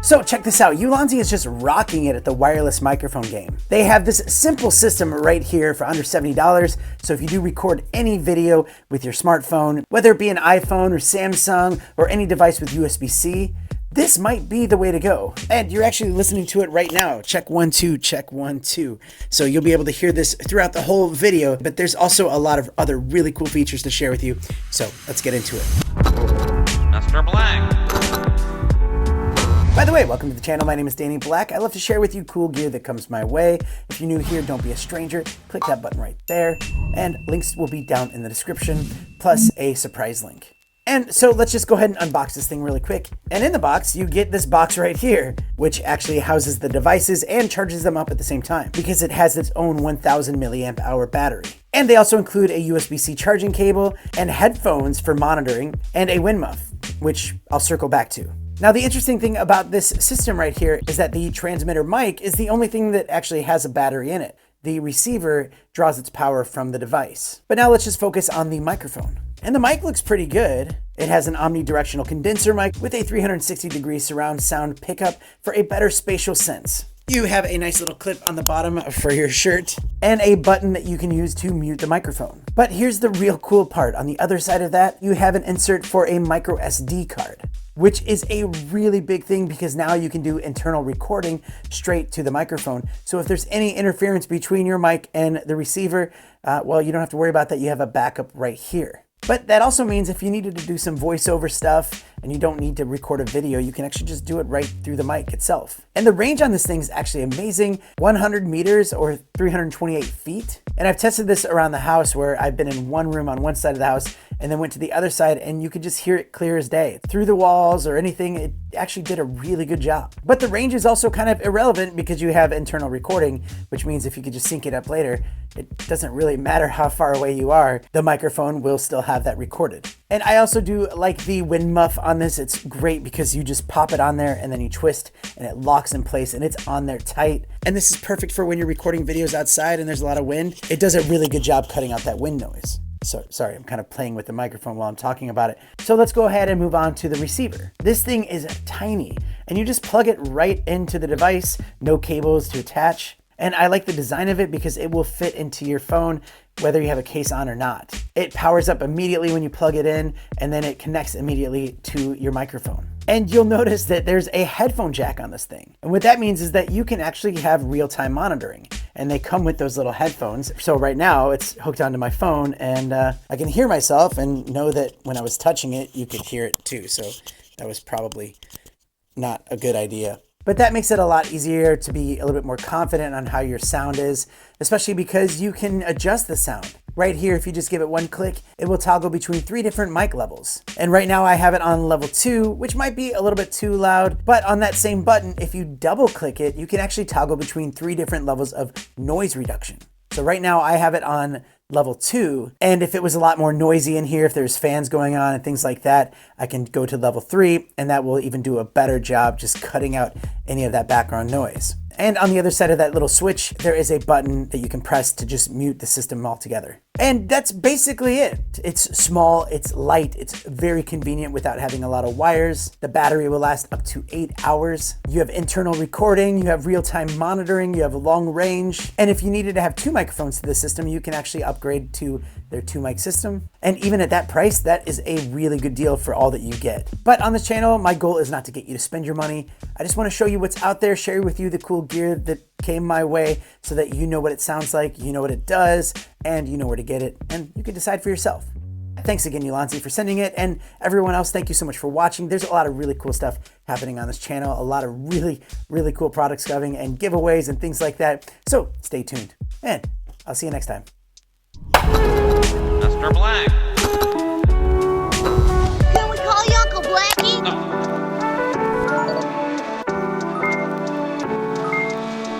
So check this out, Ulanzi is just rocking it at the wireless microphone game. They have this simple system right here for under $70. So if you do record any video with your smartphone, whether it be an iPhone or Samsung or any device with USB-C, this might be the way to go. And you're actually listening to it right now. Check 1, 2, check 1, 2. So you'll be able to hear this throughout the whole video, but there's also a lot of other really cool features to share with you. So let's get into it. Mr. Black. By the way, welcome to the channel. My name is Danny Black. I love to share with you cool gear that comes my way. If you're new here, don't be a stranger. Click that button right there. And links will be down in the description, plus a surprise link. And so let's just go ahead and unbox this thing really quick. And in the box, you get this box right here, which actually houses the devices and charges them up at the same time because it has its own 1000 milliamp hour battery. And they also include a USB-C charging cable and headphones for monitoring and a wind muff, which I'll circle back to. Now, the interesting thing about this system right here is that the transmitter mic is the only thing that actually has a battery in it. The receiver draws its power from the device. But now let's just focus on the microphone. And the mic looks pretty good. It has an omnidirectional condenser mic with a 360-degree surround sound pickup for a better spatial sense. You have a nice little clip on the bottom for your shirt and a button that you can use to mute the microphone. But here's the real cool part. On the other side of that, you have an insert for a micro SD card, which is a really big thing because now you can do internal recording straight to the microphone. So if there's any interference between your mic and the receiver, well, you don't have to worry about that. You have a backup right here. But that also means if you needed to do some voiceover stuff and you don't need to record a video, you can actually just do it right through the mic itself. And the range on this thing is actually amazing, 100 meters or 328 feet. And I've tested this around the house where I've been in one room on one side of the house and then went to the other side and you could just hear it clear as day. Through the walls or anything, it actually did a really good job. But the range is also kind of irrelevant because you have internal recording, which means if you could just sync it up later, it doesn't really matter how far away you are, the microphone will still have that recorded. And I also do like the wind muff on this. It's great because you just pop it on there and then you twist and it locks in place and it's on there tight. And this is perfect for when you're recording videos outside and there's a lot of wind. It does a really good job cutting out that wind noise. So, sorry, I'm kind of playing with the microphone while I'm talking about it. So let's go ahead and move on to the receiver. This thing is tiny and you just plug it right into the device, no cables to attach. And I like the design of it because it will fit into your phone whether you have a case on or not. It powers up immediately when you plug it in and then it connects immediately to your microphone. And you'll notice that there's a headphone jack on this thing. And what that means is that you can actually have real-time monitoring and they come with those little headphones. So right now it's hooked onto my phone and I can hear myself and know that when I was touching it, you could hear it too. So that was probably not a good idea. But that makes it a lot easier to be a little bit more confident on how your sound is, especially because you can adjust the sound. Right here, if you just give it one click, it will toggle between 3 different mic levels. And right now I have it on level 2, which might be a little bit too loud, but on that same button, if you double click it, you can actually toggle between 3 different levels of noise reduction. So right now I have it on level 2, and if it was a lot more noisy in here, if there's fans going on and things like that, I can go to level 3 and that will even do a better job just cutting out any of that background noise. And on the other side of that little switch, there is a button that you can press to just mute the system altogether. And that's basically it. It's small, it's light, it's very convenient without having a lot of wires. The battery will last up to 8 hours. You have internal recording, you have real-time monitoring, you have a long range. And if you needed to have 2 microphones to the system, you can actually upgrade to their 2-mic system. And even at that price, that is a really good deal for all that you get. But on this channel, my goal is not to get you to spend your money. I just want to show you what's out there, share with you the cool gear that came my way so that you know what it sounds like, you know what it does, and you know where to get it, and you can decide for yourself. Thanks again, Ulanzi, for sending it, and everyone else, thank you so much for watching. There's a lot of really cool stuff happening on this channel, a lot of really, really cool products coming and giveaways and things like that. So stay tuned, and I'll see you next time. Mr. Black.